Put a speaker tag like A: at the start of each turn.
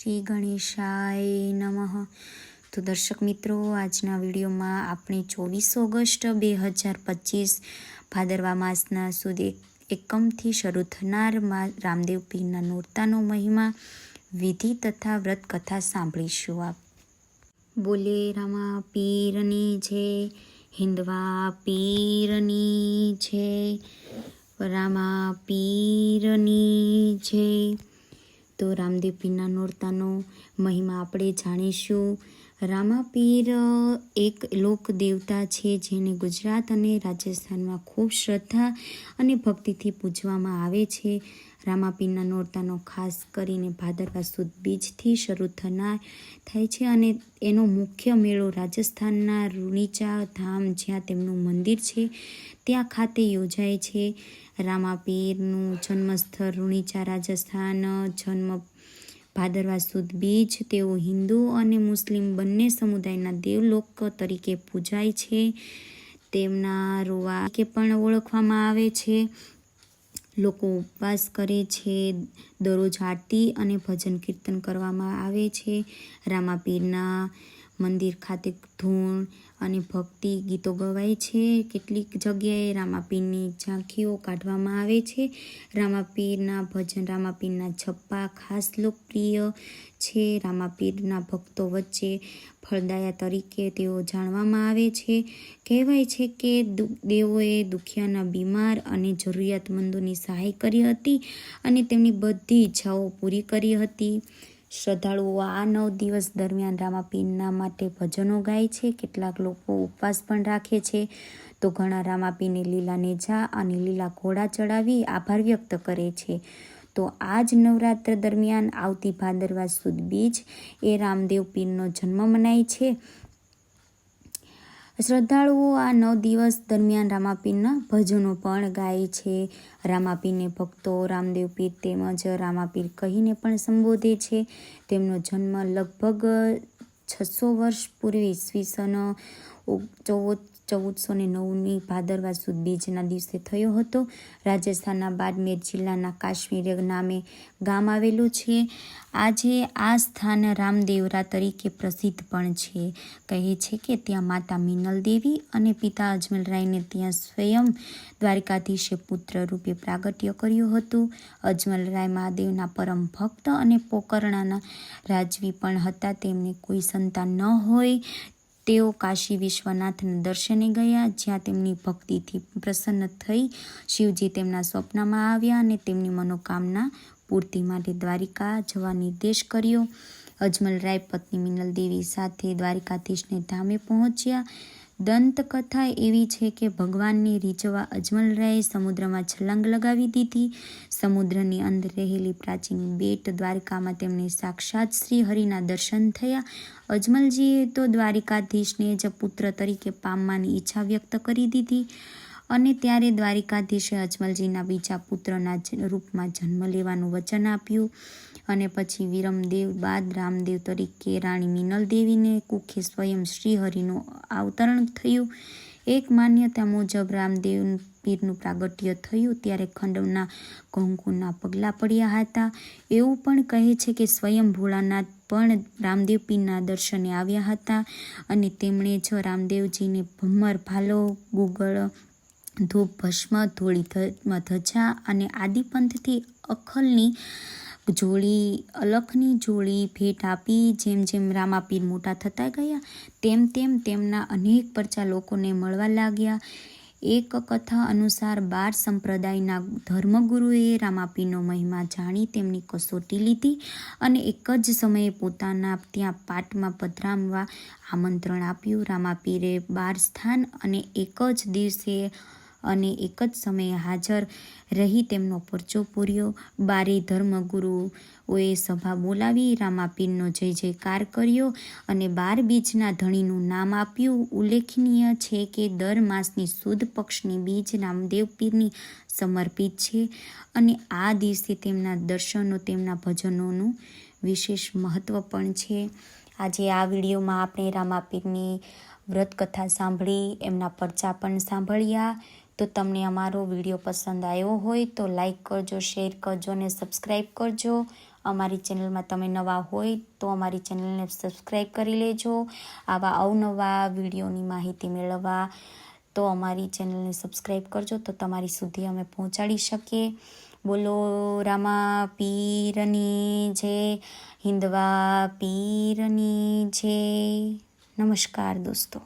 A: શ્રી ગણેશાય નમઃ। તો દર્શક મિત્રો, આજના વિડીયોમાં આપણે 24 ઓગસ્ટ 2025 ભાદરવા માસના સુદ એકમથી શરૂ થનાર રામદેવ પીરના નોરતાનો મહિમા, વિધિ તથા વ્રત કથા સાંભળીશું। બોલે રામા પીરની જય, હિન્દવા પીરની જય, રામા પીરની જય। તો રામદેવ પીરના નોરતાનો મહિમા આપણે જાણીશું। રામા પીર એક લોક દેવતા છે, જેને ગુજરાત અને રાજસ્થાનમાં ખૂબ શ્રદ્ધા અને ભક્તિથી પૂજવામાં આવે છે। રામા પીરના નોરતાનો ખાસ કરીને ભાદરવા સુદ બીજથી શરૂ થાય છે અને એનો મુખ્ય મેળો રાજસ્થાનના રૂણીચા ધામ, જ્યાં તેમનું મંદિર છે, ત્યાં ખાતે યોજાય છે। રામા પીરનું જન્મસ્થળ રૂણીચા, રાજસ્થાન। જન્મ ભાદરવા સુદ બીજ। તેઓ હિન્દુ અને મુસ્લિમ બંને સમુદાયના દેવલોક તરીકે પૂજાય છે। તેમના રોવા કે પણ ઓળખવામાં આવે છે। લોકો ઉપવાસ કરે છે, દરરોજ આરતી અને ભજન કીર્તન કરવામાં આવે છે। રામા પીરના મંદિર ખાતે ધૂન અને ભક્તિ ગીતો ગવાય છે। કેટલીક જગ્યાએ રામા પીરની ઝાંખીઓ કાઢવામાં આવે છે। રામા પીરના ભજન, રામા પીરના છપ્પા ખાસ લોકપ્રિય છે। રામા પીરના ભક્તો વચ્ચે ફળદાયા તરીકે તેઓ જાણવામાં આવે છે। કહેવાય છે કે દેવોએ દુખિયાના, બીમાર અને જરૂરિયાતમંદોની સહાય કરી હતી અને તેમની બધી ઈચ્છાઓ પૂરી કરી હતી। શ્રદ્ધાળુઓ આ 9 દિવસ દરમિયાન રામા પીરના માટે ભજનો ગાય છે। કેટલાક લોકો ઉપવાસ પણ રાખે છે, તો ઘણા રામા પીરને લીલા નેજા અને લીલા ઘોડા ચડાવી આભાર વ્યક્ત કરે છે। તો આજ નવરાત્ર દરમિયાન આવતી ભાદરવા સુદ બીજ એ રામદેવ પીરનો જન્મ મનાય છે। શ્રદ્ધાળુઓ આ 9 દિવસ દરમિયાન રામા પીરના ભજનો પણ ગાય છે। રામા પીરને ભક્તો રામદેવ પીર તેમજ રામા પીર કહીને પણ સંબોધે છે। તેમનો જન્મ લગભગ 600 વર્ષ પૂર્વે ઈસવીસન 1409ની ભાદરવા સુદ બીજના દિવસે થયો હતો। રાજસ્થાનના બાડમેર જિલ્લાના કાશ્મીર નામે ગામ આવેલું છે। આજે આ સ્થાન રામદેવરા તરીકે પ્રસિદ્ધ પણ છે। કહે છે કે ત્યાં માતા મિનલ દેવી અને પિતા અજમલરાયને ત્યાં સ્વયં દ્વારિકાધીશે પુત્ર રૂપે પ્રાગટ્ય કર્યું હતું। અજમલરાય મહાદેવના પરમ ભક્ત અને પોકરણાના રાજવી પણ હતા। તેમને કોઈ સંતાન ન હોય, તેઓ કાશી વિશ્વનાથના દર્શને ગયા, જ્યાં તેમની ભક્તિથી પ્રસન્ન થઈ શિવજી તેમના સ્વપ્નમાં આવ્યા અને તેમની મનોકામના પૂર્તિ માટે દ્વારિકા જવા નિર્દેશ કર્યો। અજમલરાય પત્ની મિનલ દેવી સાથે દ્વારિકાધીશને ધામે પહોંચ્યા। દંતકથા એવી છે કે ભગવાનને રીઝવવા અજમલરાયે સમુદ્રમાં છલાંગ લગાવી દીધી। સમુદ્રની અંદર રહેલી પ્રાચીન બેટ દ્વારિકામાં તેમને સાક્ષાત શ્રી હરિના દર્શન થયા। અજમલજીએ તો દ્વારિકાધીશને જ પુત્ર તરીકે પામવાની ઈચ્છા વ્યક્ત કરી દીધી અને ત્યારે દ્વારિકાધીશે અજમલજીના બીજા પુત્રના રૂપમાં જન્મ લેવાનું વચન આપ્યું અને પછી વિરમદેવ બાદ રામદેવ તરીકે રાણી મિનલ દેવીને કુખે સ્વયં શ્રી હરિનું અવતરણ થયું। એક માન્યતા મુજબ રામદેવ પીરનું પ્રાગટ્ય થયું ત્યારે ખંડના કંકુના પગલા પડ્યા હતા। એવું પણ કહે છે કે સ્વયં ભોળાનાથ પણ રામદેવ પીરના દર્શને આવ્યા હતા અને તેમણે જ રામદેવજીને ભમર, ભાલો, ગુગળ, ધૂપ, ભસ્મ, ધોળી ધજા અને આદિપંથથી અલખની જોડી ભેટ આપી। જેમ જેમ રામા પીર મોટા થતા ગયા, તેમ તેમ તેમના અનેક પરચા લોકોને મળવા લાગ્યા। એક કથા અનુસાર 12 સંપ્રદાયના ધર્મગુરુએ રામા પીરનો મહિમા જાણી તેમની કસોટી લીધી અને એક જ સમયે પોતાના ત્યાં પાટમાં પધરામવા આમંત્રણ આપ્યું। રામા પીરે 12 સ્થાન અને એક જ દિવસે અને એક જ સમયે હાજર રહી તેમનો પરચો પૂર્યો। 12 ધર્મગુરુઓએ સભા બોલાવી રામા પીરનો જય જયકાર કર્યો અને 12 બીજના ધણીનું નામ આપ્યું। ઉલ્લેખનીય છે કે દર માસની સુદ પક્ષની બીજ રામદેવ પીરની સમર્પિત છે અને આ દિવસે તેમના દર્શનો, તેમના ભજનોનું વિશેષ મહત્વ પણ છે। આજે આ વિડીયોમાં આપણે રામા પીરની વ્રત કથા સાંભળી, એમના પરચા પણ સાંભળ્યા। તો તમને અમારો વિડીયો પસંદ આવ્યો હોય તો લાઈક કરજો, શેર કરજો અને સબસ્ક્રાઈબ કરજો। અમારી ચેનલમાં તમે નવા હોય તો અમારી ચેનલને સબસ્ક્રાઈબ કરી લેજો. આવા અવનવા વિડીયોની માહિતી મેળવવા તો અમારી ચેનલને સબસ્ક્રાઈબ કરજો તો તમારી સુધી અમે પહોંચાડી શકીએ. બોલો રામા પીરની જય, હિન્દવા પીરની જય. નમસ્કાર દોસ્તો.